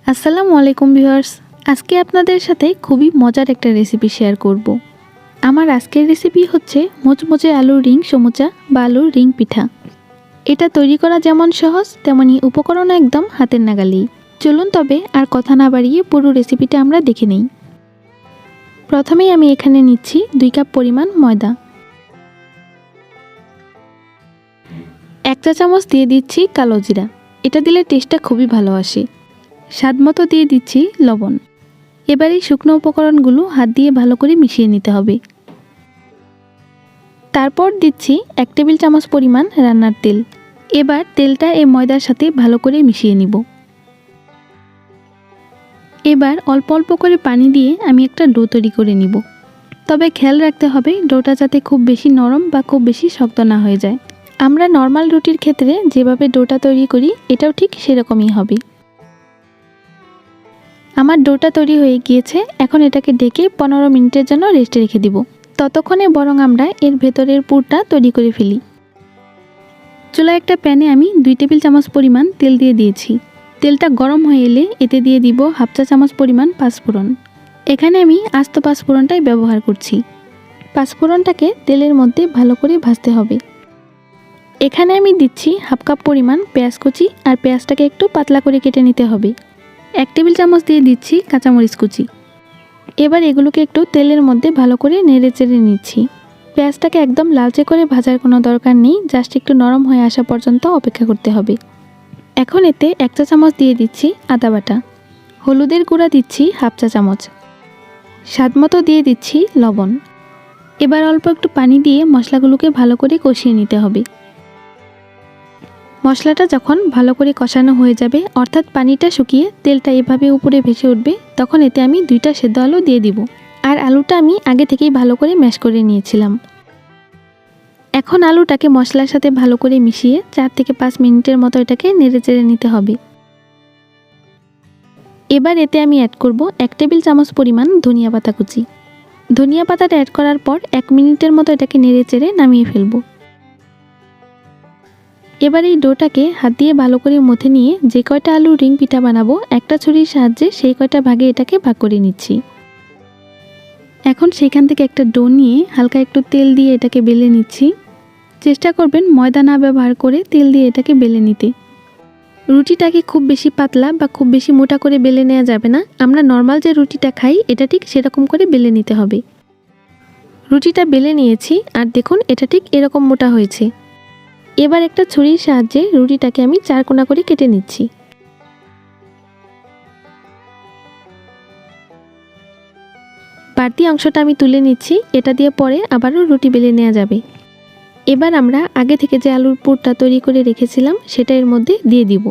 আসসালামু আলাইকুম ভিউয়ার্স, আজকে আপনাদের সাথে খুবই মজার একটা রেসিপি শেয়ার করব। আমার আজকের রেসিপি হচ্ছে মোচমোচে আলুর রিং সমুচা বা আলুর রিং পিঠা। এটা তৈরি করা যেমন সহজ তেমনি উপকরণ একদম হাতের নাগালেই। চলুন তবে আর কথা না বাড়িয়ে পুরো রেসিপিটা আমরা দেখে নিই। প্রথমেই আমি এখানে নিচ্ছি 2 কাপ পরিমাণ ময়দা। 1 চা চামচ দিয়ে দিচ্ছি কালো জিরা, এটা দিলে টেস্টটা খুবই ভালো আসে। স্বাদ মতো দিয়ে দিচ্ছি লবণ। এবার এই শুকনো উপকরণগুলো হাত দিয়ে ভালো করে মিশিয়ে নিতে হবে। তারপর দিচ্ছি 1 টেবিল চামচ পরিমাণ রান্নার তেল। এবার তেলটা এই ময়দার সাথে ভালো করে মিশিয়ে নিব। এবার অল্প অল্প করে পানি দিয়ে আমি একটা ডো তৈরি করে নিব। তবে খেয়াল রাখতে হবে ডোটা যাতে খুব বেশি নরম বা খুব বেশি শক্ত না হয়ে যায়। আমরা নর্মাল রুটির ক্ষেত্রে যেভাবে ডোটা তৈরি করি এটাও ঠিক সেরকমই হবে। আমার ডোটা তৈরি হয়ে গিয়েছে, এখন এটাকে ঢেকে 15 মিনিটের জন্য রেস্টে রেখে দিব। ততক্ষণে বরং আমরা এর ভেতরের পুরটা তৈরি করে ফেলি। চুলায় একটা প্যানে আমি 2 টেবিল চামচ পরিমাণ তেল দিয়ে দিয়েছি। তেলটা গরম হয়ে এলে এতে দিয়ে দিব 1/2 চা চামচ পরিমাণ পাঁচফোড়ন। এখানে আমি আস্ত পাঁচফোড়নটাই ব্যবহার করছি। পাঁচফোড়নটাকে তেলের মধ্যে ভালো করে ভাজতে হবে। এখানে আমি দিচ্ছি 1/2 কাপ পরিমাণ পেঁয়াজ কুচি, আর পেঁয়াজটাকে একটু পাতলা করে কেটে নিতে হবে। 1 টেবিল চামচ দিয়ে দিচ্ছি কাঁচামরিচ কুচি। এবার এগুলোকে একটু তেলের মধ্যে ভালো করে নেড়ে চেড়ে নিচ্ছি। পেঁয়াজটাকে একদম লালচে করে ভাজার কোনো দরকার নেই, জাস্ট একটু নরম হয়ে আসা পর্যন্ত অপেক্ষা করতে হবে। এখন এতে 1 চা চামচ দিয়ে দিচ্ছি আদা বাটা। হলুদের গুঁড়া দিচ্ছি 1/2 চা চামচ। স্বাদ মতো দিয়ে দিচ্ছি লবণ। এবার অল্প একটু পানি দিয়ে মশলাগুলোকে ভালো করে কষিয়ে নিতে হবে। মশলাটা যখন ভালো করে কষানো হয়ে যাবে, অর্থাৎ পানিটা শুকিয়ে তেলটা এভাবে উপরে ভেসে উঠবে, তখন এতে আমি 2টা সেদ্ধ আলু দিয়ে দিব। আর আলুটা আমি আগে থেকেই ভালো করে ম্যাশ করে নিয়েছিলাম। এখন আলুটাকে মশলার সাথে ভালো করে মিশিয়ে 4 থেকে 5 মিনিটের মতো এটাকে নেড়ে চেড়ে নিতে হবে। এবার এতে আমি অ্যাড করব 1 টেবিল চামচ পরিমাণ ধনিয়া পাতা কুচি। ধনিয়া পাতাটা অ্যাড করার পর 1 মিনিটের মতো এটাকে নেড়ে চেড়ে নামিয়ে ফেলব। এবার এই ডোটাকে হাত দিয়ে ভালো করে মথে নিয়ে যে কয়টা আলুর রিং পিঠা বানাবো, একটা ছুরির সাহায্যে সেই কয়টা ভাগে এটাকে ভাগ করে নিচ্ছি। এখন সেখান থেকে একটা ডো নিয়ে হালকা একটু তেল দিয়ে এটাকে বেলে নিচ্ছি। চেষ্টা করবেন ময়দা না ব্যবহার করে তেল দিয়ে এটাকে বেলে নিতে। রুটিটাকে খুব বেশি পাতলা বা খুব বেশি মোটা করে বেলে নেওয়া যাবে না। আমরা নর্মাল যে রুটিটা খাই এটা ঠিক সেরকম করে বেলে নিতে হবে। রুটিটা বেলে নিয়েছি, আর দেখুন এটা ঠিক এরকম মোটা হয়েছে। এবার একটা ছুরির সাহায্যে রুটিটাকে আমি 4 কোনা করে কেটে নিচ্ছি। বাড়তি অংশটা আমি তুলে নিচ্ছি, এটা দিয়ে পরে আবারও রুটি বেলে নেওয়া যাবে। এবার আমরা আগে থেকে যে আলুর পুরটা তৈরি করে রেখেছিলাম সেটা এর মধ্যে দিয়ে দিব।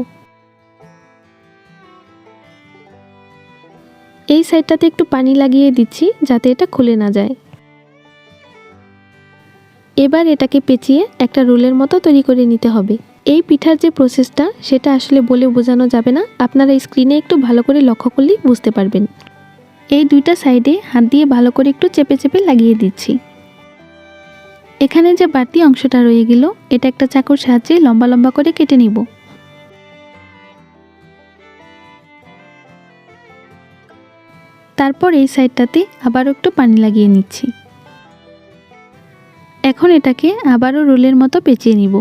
এই সাইডটাতে একটু পানি লাগিয়ে দিচ্ছি যাতে এটা খুলে না যায়। এবার এটাকে পেঁচিয়ে একটা রোলের মতো তৈরি করে নিতে হবে। এই পিঠার যে প্রসেসটা সেটা আসলে বলে বোঝানো যাবে না, আপনারা স্ক্রিনে একটু ভালো করে লক্ষ্য করলেই বুঝতে পারবেন। এই 2টা সাইডে হাত দিয়ে ভালো করে একটু চেপে চেপে লাগিয়ে দিচ্ছি। এখানে যে বাড়তি অংশটা রয়ে গেল এটা একটা চাকুর সাহায্যে লম্বা লম্বা করে কেটে নিব। তারপর এই সাইডটাতে আবারও একটু পানি লাগিয়ে নিচ্ছি। এখন এটাকে আবারও রোলের মতো পেঁচিয়ে নিব।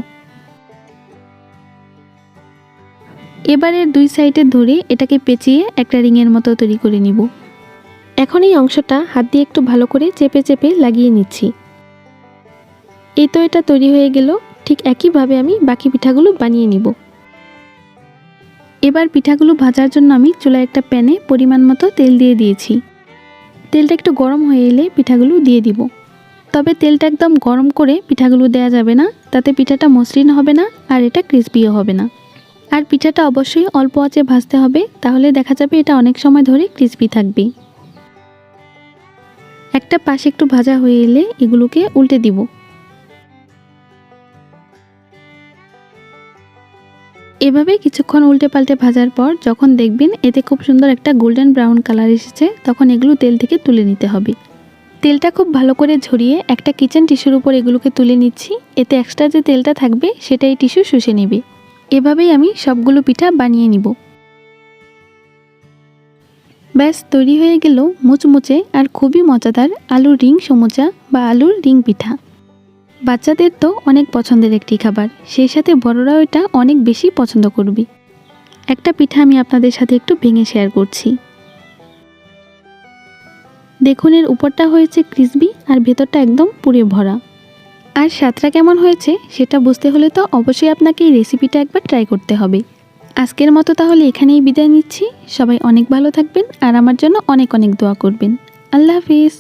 এবারে 2 সাইডে ধরে এটাকে পেঁচিয়ে একটা রিংয়ের মতো তৈরি করে নিব। এখন এই অংশটা হাত দিয়ে একটু ভালো করে চেপে চেপে লাগিয়ে নিচ্ছি। এই তো এটা তৈরি হয়ে গেল। ঠিক একইভাবে আমি বাকি পিঠাগুলো বানিয়ে নিব। এবার পিঠাগুলো ভাজার জন্য আমি চুলায় একটা প্যানে পরিমাণ মতো তেল দিয়ে দিয়েছি। তেলটা একটু গরম হয়ে এলে পিঠাগুলো দিয়ে দিব। তবে তেলটা একদম গরম করে পিঠাগুলো দেওয়া যাবে না, তাতে পিঠাটা মসৃণ হবে না আর এটা ক্রিস্পিও হবে না। আর পিঠাটা অবশ্যই অল্প আঁচে ভাজতে হবে, তাহলে দেখা যাবে এটা অনেক সময় ধরে ক্রিস্পি থাকবে। একটা পাশে একটু ভাজা হয়ে এলে এগুলোকে উল্টে দিব। এভাবে কিছুক্ষণ উল্টে পাল্টে ভাজার পর যখন দেখবেন এতে খুব সুন্দর একটা গোল্ডেন ব্রাউন কালার এসেছে, তখন এগুলো তেল থেকে তুলে নিতে হবে। তেলটা খুব ভালো করে ঝরিয়ে একটা কিচেন টিস্যুর উপর এগুলোকে তুলে নিচ্ছি। এতে এক্সট্রা যে তেলটা থাকবে সেটা এই টিস্যু শুষে নেবে। এভাবেই আমি সবগুলো পিঠা বানিয়ে নিব। ব্যাস তৈরি হয়ে গেল মুচমুচে আর খুবই মজাদার আলুর রিং সমোচা বা আলুর রিং পিঠা। বাচ্চাদের তো অনেক পছন্দের একটি খাবার, সেই সাথে বড়রাও এটা অনেক বেশি পছন্দ করবে। একটা পিঠা আমি আপনাদের সাথে একটু ভেঙে শেয়ার করছি। দেখুন এর উপরটা হয়েছে ক্রিসপি আর ভেতরটা একদম পুরে ভরা। আর স্বাদটা কেমন হয়েছে সেটা বুঝতে হলে তো অবশ্যই আপনাকে এই রেসিপিটা একবার ট্রাই করতে হবে। আজকের মতো তাহলে এখানেই বিদায় নিচ্ছি। সবাই অনেক ভালো থাকবেন আর আমার জন্য অনেক অনেক দোয়া করবেন। আল্লাহ হাফিজ।